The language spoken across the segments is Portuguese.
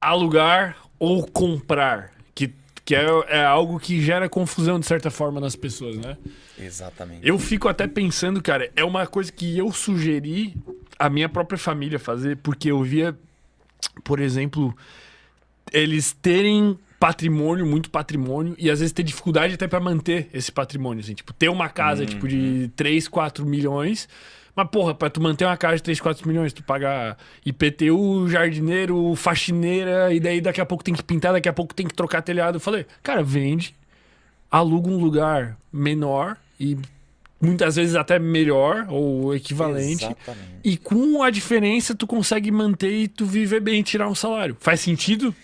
alugar ou comprar, que é algo que gera confusão de certa forma nas pessoas, né? Exatamente. Eu fico até pensando, cara, é uma coisa que eu sugeri a minha própria família fazer, porque eu via, por exemplo, eles terem patrimônio, muito patrimônio, e às vezes ter dificuldade até pra manter esse patrimônio, assim, tipo, ter uma casa, tipo, Uhum. de 3 4 milhões, mas, porra, pra tu manter uma casa de 3 4 milhões, tu pagar IPTU, jardineiro, faxineira, e daí daqui a pouco tem que pintar, daqui a pouco tem que trocar telhado. Eu falei, cara, vende, aluga um lugar menor e muitas vezes até melhor ou equivalente. E Exatamente. com a diferença tu consegue manter e tu viver bem, tirar um salário. Faz sentido?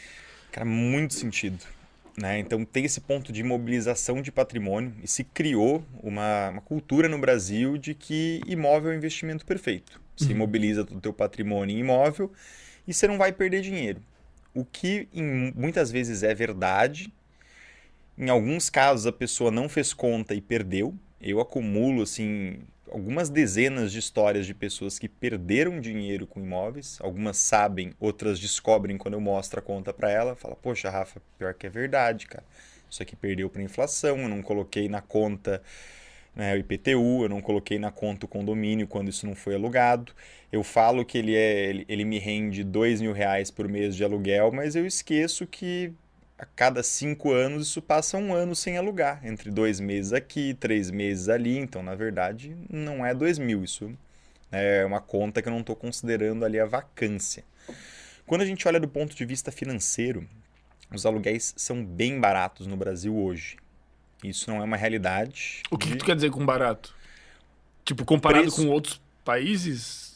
Cara, muito sentido. Né? Então tem esse ponto de imobilização de patrimônio e se criou uma cultura no Brasil de que imóvel é o investimento perfeito. Você Uhum. imobiliza todo o teu patrimônio em imóvel e você não vai perder dinheiro. O que muitas vezes é verdade. Em alguns casos a pessoa não fez conta e perdeu. Eu acumulo assim algumas dezenas de histórias de pessoas que perderam dinheiro com imóveis. Algumas sabem, outras descobrem quando eu mostro a conta para ela. Fala, poxa, Rafa, pior que é verdade, cara. Isso aqui perdeu para inflação, eu não coloquei na conta, né, o IPTU, eu não coloquei na conta o condomínio quando isso não foi alugado. Eu falo que ele me rende R$ 2.000 por mês de aluguel, mas eu esqueço que a cada 5 anos isso passa um ano sem alugar, entre 2 meses aqui, 3 meses ali. Então, na verdade, não é 2.000, isso é uma conta que eu não estou considerando ali a vacância. Quando a gente olha do ponto de vista financeiro, os aluguéis são bem baratos no Brasil hoje. Isso não é uma realidade O que que tu de quer dizer com barato? Tipo, comparado com preço, outros países?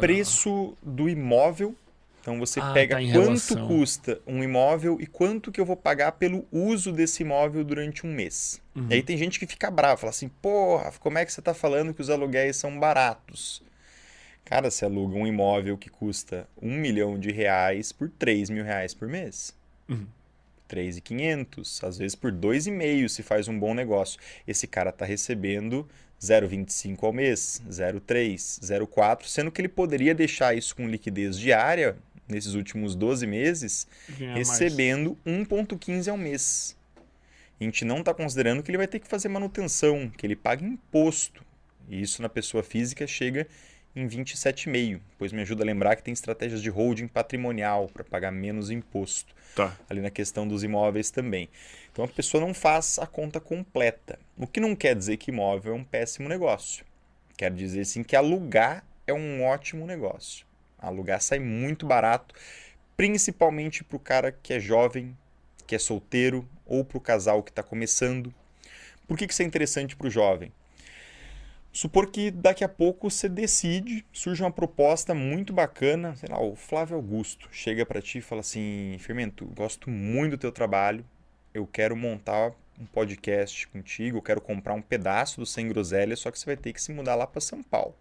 preço do imóvel. Então você Ah, pega tá em quanto relação. custa um imóvel e quanto que eu vou pagar pelo uso desse imóvel durante um mês. E aí Uhum. tem gente que fica brava, fala assim, porra, como é que você está falando que os aluguéis são baratos? Cara, você aluga um imóvel que custa R$ 1 milhão por R$ 3.000 por mês. Uhum. 3.500, às vezes por 2,5 se faz um bom negócio. Esse cara está recebendo 0,25 ao mês, 0,3, 0,4, sendo que ele poderia deixar isso com liquidez diária nesses últimos 12 meses, Ganhar mais. recebendo 1,15 ao mês. A gente não está considerando que ele vai ter que fazer manutenção, que ele paga imposto. E isso na pessoa física chega em 27,5. Pois me ajuda a lembrar que tem estratégias de holding patrimonial para pagar menos imposto Tá. ali na questão dos imóveis também. Então a pessoa não faz a conta completa. O que não quer dizer que imóvel é um péssimo negócio. Quer dizer sim que alugar é um ótimo negócio. Alugar sai muito barato, principalmente para o cara que é jovem, que é solteiro, ou para o casal que está começando. Por que isso é interessante para o jovem? Supor que daqui a pouco você decide, surge uma proposta muito bacana, sei lá, o Flávio Augusto chega para ti e fala assim, Firmento, gosto muito do teu trabalho, eu quero montar um podcast contigo, eu quero comprar um pedaço do Sem Groselha, só que você vai ter que se mudar lá para São Paulo.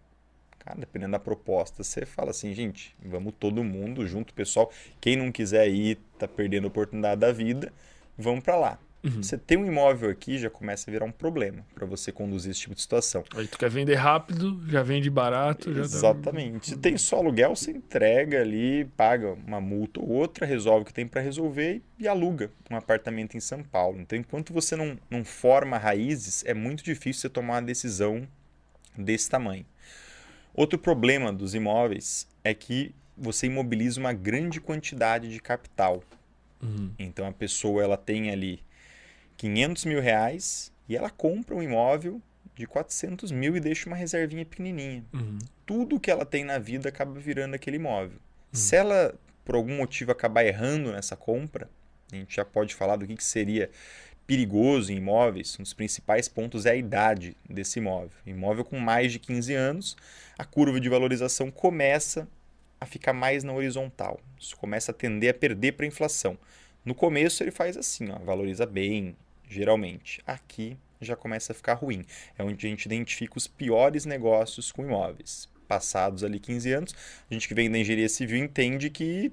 Cara, dependendo da proposta, você fala assim, gente, vamos todo mundo junto, pessoal. Quem não quiser ir, tá perdendo a oportunidade da vida, vamos para lá. Uhum. Você tem um imóvel aqui, já começa a virar um problema para você conduzir esse tipo de situação. Aí tu quer vender rápido, já vende barato, já dá. Exatamente. Se tem só aluguel, você entrega ali, paga uma multa ou outra, resolve o que tem para resolver e aluga um apartamento em São Paulo. Então, enquanto você não forma raízes, é muito difícil você tomar uma decisão desse tamanho. Outro problema dos imóveis é que você imobiliza uma grande quantidade de capital. Uhum. Então, a pessoa ela tem ali R$ 500.000 e ela compra um imóvel de 400 mil e deixa uma reservinha pequenininha. Uhum. Tudo que ela tem na vida acaba virando aquele imóvel. Uhum. Se ela, por algum motivo, acabar errando nessa compra, a gente já pode falar do que seria perigoso em imóveis. Um dos principais pontos é a idade desse imóvel. Imóvel com mais de 15 anos, a curva de valorização começa a ficar mais na horizontal. Isso começa a tender a perder para a inflação. No começo ele faz assim, ó, valoriza bem, geralmente. Aqui já começa a ficar ruim. É onde a gente identifica os piores negócios com imóveis. Passados ali 15 anos, a gente que vem da engenharia civil entende que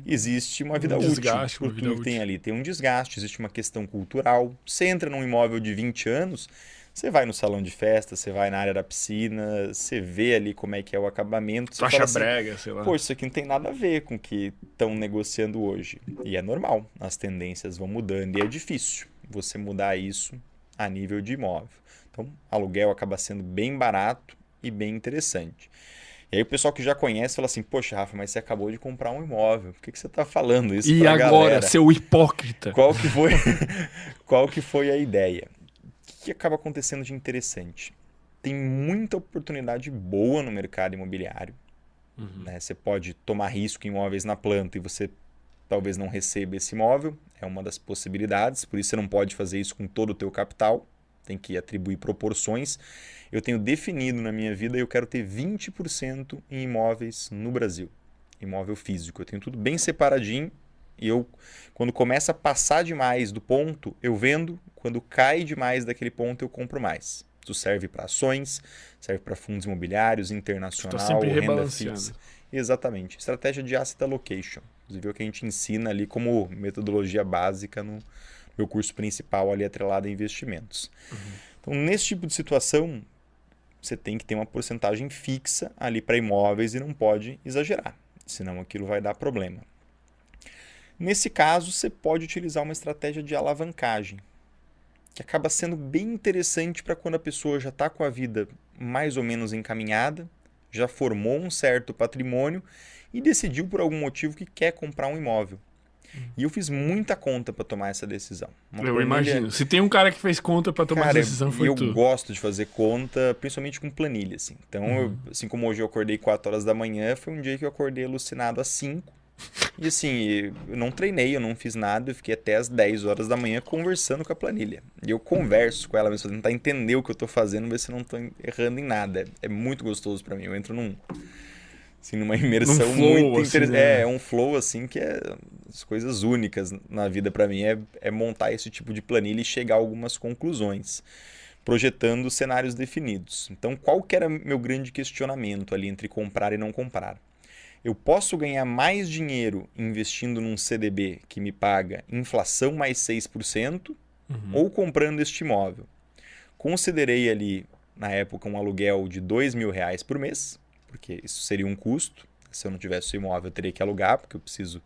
existe uma Um vida útil desgaste, por uma vida tudo que tem útil. ali. Tem um desgaste, existe uma questão cultural. Você entra num imóvel de 20 anos, Você vai no salão de festa, você vai na área da piscina, você vê ali como é que é o acabamento. Tu Você acha fala assim, brega, sei lá. pô, isso aqui não tem nada a ver com o que estão negociando hoje. E é normal, as tendências vão mudando e é difícil você mudar isso a nível de imóvel. Então, aluguel acaba sendo bem barato e bem interessante. E aí o pessoal que já conhece fala assim, poxa, Rafa, mas você acabou de comprar um imóvel. Por que você está falando isso E pra agora, galera? seu hipócrita? Qual que foi, qual que foi a ideia? O que acaba acontecendo de interessante? Tem muita oportunidade boa no mercado imobiliário. Né? Você pode tomar risco em imóveis na planta e você talvez não receba esse imóvel. É uma das possibilidades. Por isso você não pode fazer isso com todo o teu capital. Tem que atribuir proporções. Eu tenho definido na minha vida, eu quero ter 20% em imóveis no Brasil. Imóvel físico. Eu tenho tudo bem separadinho. E eu, quando começa a passar demais do ponto, eu vendo. Quando cai demais daquele ponto, eu compro mais. Isso serve para ações, serve para fundos imobiliários, internacional, sempre renda rebalanceando. fixa. Exatamente. Estratégia de asset allocation. Inclusive é o que a gente ensina ali como metodologia básica no meu curso principal ali atrelado a investimentos. Então, nesse tipo de situação, você tem que ter uma porcentagem fixa ali para imóveis e não pode exagerar, senão aquilo vai dar problema. Nesse caso, você pode utilizar uma estratégia de alavancagem, que acaba sendo bem interessante para quando a pessoa já está com a vida mais ou menos encaminhada, já formou um certo patrimônio e decidiu por algum motivo que quer comprar um imóvel. E eu fiz muita conta para tomar essa decisão. Eu imagino. Se tem um cara que fez conta pra tomar essa Cara, decisão, foi eu tu. gosto de fazer conta, principalmente com planilha, assim. Então, assim como hoje eu acordei 4 horas da manhã, foi um dia que eu acordei alucinado às 5. E assim, eu não treinei, eu não fiz nada, eu fiquei até às 10 horas da manhã conversando com a planilha. E eu converso com ela mesmo, pra tentar entender o que eu tô fazendo, ver se eu não tô errando em nada. É muito gostoso para mim. Eu entro numa imersão Num flow, muito assim, interessante. né? É um flow assim que é as coisas únicas na vida para mim é montar esse tipo de planilha e chegar a algumas conclusões, projetando cenários definidos. Então, qual que era meu grande questionamento ali entre comprar e não comprar? Eu posso ganhar mais dinheiro investindo num CDB que me paga inflação mais 6% ou comprando este imóvel? Considerei ali, na época, um aluguel de R$ 2.000 por mês, porque isso seria um custo. Se eu não tivesse o imóvel, eu teria que alugar, porque eu preciso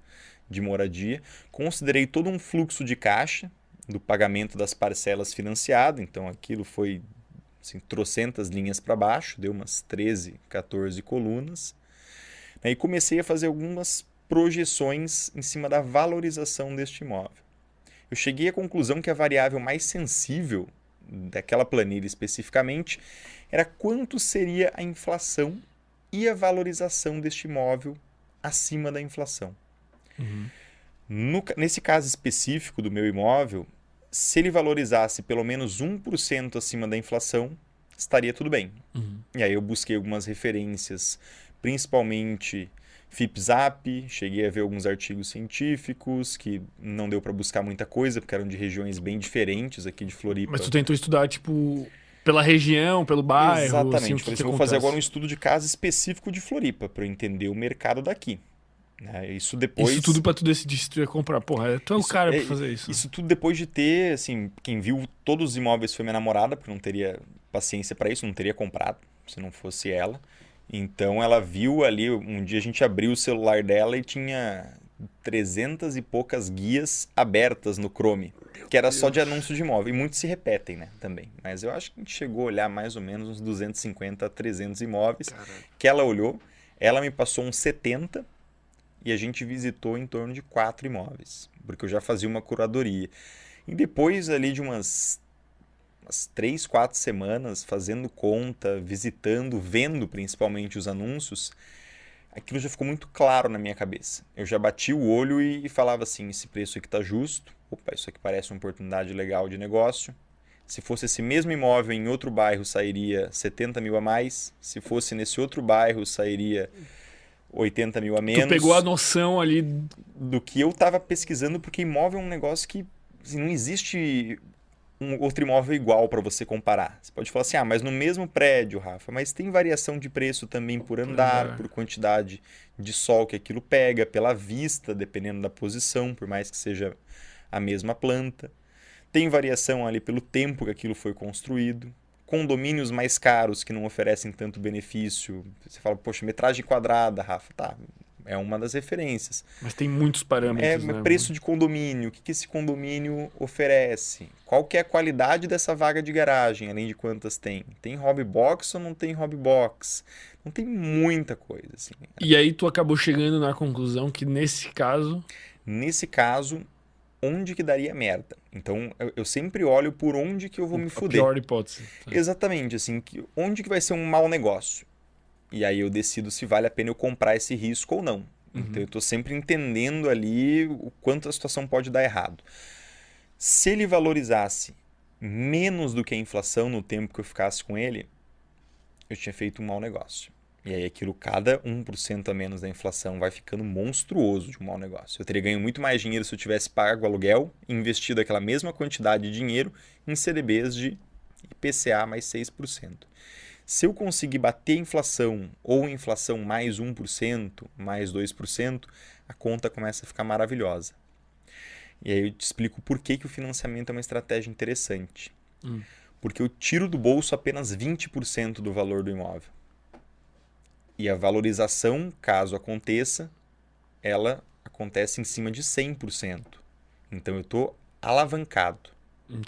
de moradia. Considerei todo um fluxo de caixa do pagamento das parcelas financiado, então aquilo foi assim, trocentas linhas para baixo, deu umas 13, 14 colunas. E comecei a fazer algumas projeções em cima da valorização deste imóvel. Eu cheguei à conclusão que a variável mais sensível daquela planilha especificamente era quanto seria a inflação e a valorização deste imóvel acima da inflação. Nesse caso específico do meu imóvel, se ele valorizasse pelo menos 1% acima da inflação, estaria tudo bem. E aí eu busquei algumas referências, principalmente FIPZAP, cheguei a ver alguns artigos científicos que não deu para buscar muita coisa, porque eram de regiões bem diferentes aqui de Floripa. Mas tu tentou estudar, tipo, pela região, pelo bairro, Exatamente. assim, o que Falei que assim, vou fazer agora um acontece? estudo de caso específico de Floripa, para eu entender o mercado daqui. Isso depois... Isso tudo pra tu decidir se tu ia comprar. Porra, tu é o cara pra fazer isso. Isso tudo depois de ter, assim, quem viu todos os imóveis foi minha namorada, porque não teria paciência para isso, não teria comprado, se não fosse ela. Então ela viu ali, um dia a gente abriu o celular dela e tinha 300 e poucas guias abertas no Chrome, que era só de anúncio de imóvel. E muitos se repetem, né, também. Mas eu acho que a gente chegou a olhar mais ou menos uns 250 a 300 imóveis. Caralho. Que ela olhou, ela me passou uns 70 e a gente visitou em torno de 4 imóveis, porque eu já fazia uma curadoria. E depois ali de umas 3, 4 semanas fazendo conta, visitando, vendo principalmente os anúncios, aquilo já ficou muito claro na minha cabeça. Eu já bati o olho e falava assim, esse preço aqui está justo, opa, isso aqui parece uma oportunidade legal de negócio. Se fosse esse mesmo imóvel em outro bairro, sairia 70 mil a mais. Se fosse nesse outro bairro, sairia 80 mil a menos. Tu pegou a noção ali. Do que eu estava pesquisando, porque imóvel é um negócio que assim, não existe um outro imóvel igual para você comparar. Você pode falar assim, mas no mesmo prédio, Rafa, mas tem variação de preço também por andar, por quantidade de sol que aquilo pega, pela vista, dependendo da posição, por mais que seja a mesma planta. Tem variação ali pelo tempo que aquilo foi construído. Condomínios mais caros que não oferecem tanto benefício. Você fala, poxa, metragem quadrada, Rafa. Tá, é uma das referências. Mas tem muitos parâmetros, né? Preço de condomínio. O que esse condomínio oferece? Qual que é a qualidade dessa vaga de garagem, além de quantas tem? Tem hobby box ou não tem hobby box? Não tem muita coisa, assim. E aí tu acabou chegando na conclusão que nesse caso... Nesse caso, onde que daria merda? Então, eu sempre olho por onde que eu vou me A fuder. pior hipótese. Exatamente, assim, onde que vai ser um mau negócio? E aí eu decido se vale a pena eu comprar esse risco ou não. Então eu estou sempre entendendo ali o quanto a situação pode dar errado. Se ele valorizasse menos do que a inflação no tempo que eu ficasse com ele, eu tinha feito um mau negócio. E aí aquilo, cada 1% a menos da inflação vai ficando monstruoso de um mau negócio. Eu teria ganho muito mais dinheiro se eu tivesse pago o aluguel e investido aquela mesma quantidade de dinheiro em CDBs de IPCA mais 6%. Se eu conseguir bater a inflação ou inflação mais 1%, mais 2%, a conta começa a ficar maravilhosa. E aí eu te explico por que o financiamento é uma estratégia interessante. Porque eu tiro do bolso apenas 20% do valor do imóvel. E a valorização, caso aconteça, ela acontece em cima de 100%. Então eu estou alavancado.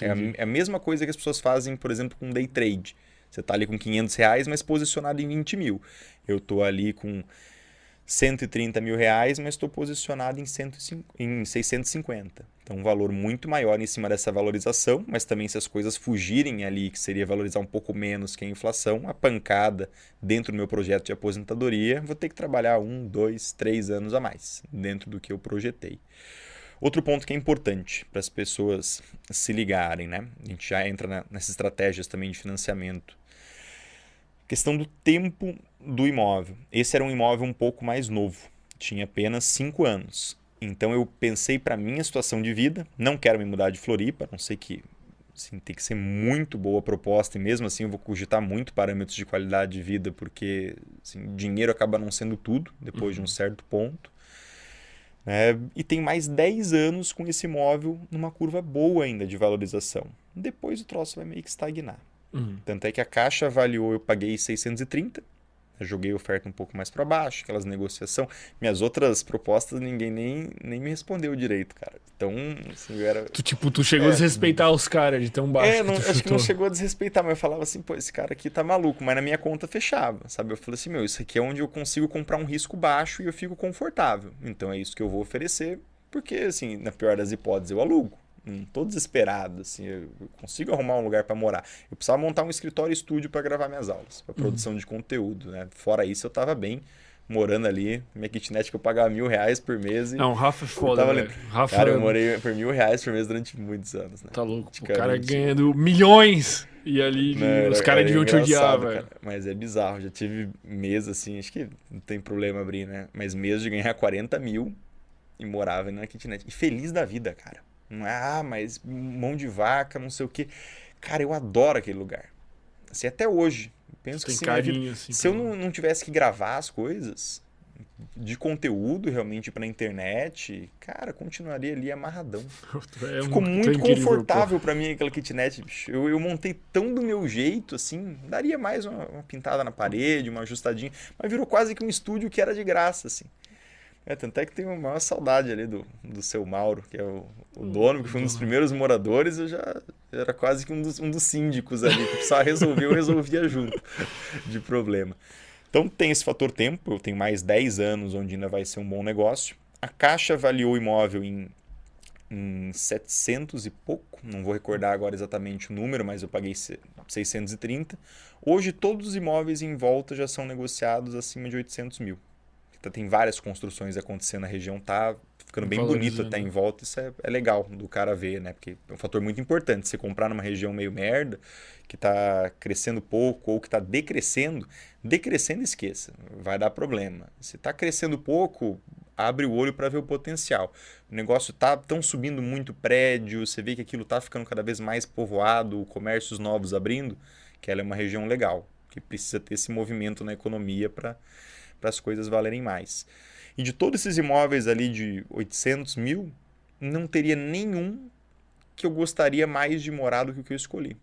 É a mesma coisa que as pessoas fazem, por exemplo, com day trade. Você está ali com R$500, mas posicionado em 20 mil. Eu estou ali com R$130 mil, mas estou posicionado em 650. Então, um valor muito maior em cima dessa valorização, mas também se as coisas fugirem ali, que seria valorizar um pouco menos que a inflação, a pancada dentro do meu projeto de aposentadoria, vou ter que trabalhar 1, 2, 3 anos a mais dentro do que eu projetei. Outro ponto que é importante para as pessoas se ligarem, né? A gente já entra nessas estratégias também de financiamento. Questão do tempo do imóvel. Esse era um imóvel um pouco mais novo, tinha apenas 5 anos. Então eu pensei para minha situação de vida, não quero me mudar de Floripa, a não sei que assim, tem que ser muito boa a proposta e mesmo assim eu vou cogitar muito parâmetros de qualidade de vida, porque assim, dinheiro acaba não sendo tudo depois de um certo ponto. E tem mais 10 anos com esse imóvel numa curva boa ainda de valorização. Depois o troço vai meio que estagnar. Tanto é que a Caixa avaliou, eu paguei 630, eu joguei a oferta um pouco mais para baixo, aquelas negociações. Minhas outras propostas ninguém nem me respondeu direito, cara. Então, assim, eu era... Tu chegou a desrespeitar os caras de tão baixo que tu acho que não chutou. chegou a desrespeitar, mas eu falava assim, pô, esse cara aqui tá maluco, mas na minha conta fechava, sabe? Eu falei assim, isso aqui é onde eu consigo comprar um risco baixo e eu fico confortável. Então é isso que eu vou oferecer, porque, assim, na pior das hipóteses, eu alugo. Não tô desesperado, assim, eu consigo arrumar um lugar para morar. Eu precisava montar um escritório e estúdio para gravar minhas aulas, para produção de conteúdo, né? Fora isso, eu tava bem morando ali. Minha kitnet que eu pagava R$1.000 por mês. Não, o Rafa é foda, velho. Rafa... Cara, eu morei por R$1.000 por mês durante muitos anos, né? Tá louco, o cara ganhando milhões e ali os caras deviam te odiar, velho. Cara. Mas é bizarro, já tive mês assim, acho que não tem problema abrir, né? Mas mês de ganhar 40 mil e morava na kitnet. E feliz da vida, cara. Não é, mas mão de vaca, não sei o quê. Cara, eu adoro aquele lugar. Assim, até hoje. Penso que tem carinho, assim, se eu não tivesse que gravar as coisas de conteúdo realmente pra internet, cara, continuaria ali amarradão. Ficou muito confortável pra mim aquela kitnet, bicho. Eu montei tão do meu jeito, assim, daria mais uma pintada na parede, uma ajustadinha, mas virou quase que um estúdio que era de graça, assim. Tanto é que tenho uma maior saudade ali do seu Mauro, que é o dono, que foi um dos primeiros moradores. Eu já era quase que um dos síndicos ali, que precisava resolver, eu resolvia junto de problema. Então tem esse fator tempo, eu tenho mais 10 anos onde ainda vai ser um bom negócio. A Caixa avaliou o imóvel em 700 e pouco, não vou recordar agora exatamente o número, mas eu paguei 630. Hoje todos os imóveis em volta já são negociados acima de 800 mil. Tem várias construções acontecendo na região, tá ficando bem bonito até em volta, isso é legal do cara ver, né? Porque é um fator muito importante, você comprar numa região meio merda, que tá crescendo pouco ou que tá decrescendo esqueça, vai dar problema. Se tá crescendo pouco, abre o olho para ver o potencial. O negócio tão subindo muito prédio, você vê que aquilo tá ficando cada vez mais povoado, comércios novos abrindo, que ela é uma região legal, que precisa ter esse movimento na economia para as coisas valerem mais. E de todos esses imóveis ali de 800 mil, não teria nenhum que eu gostaria mais de morar do que o que eu escolhi.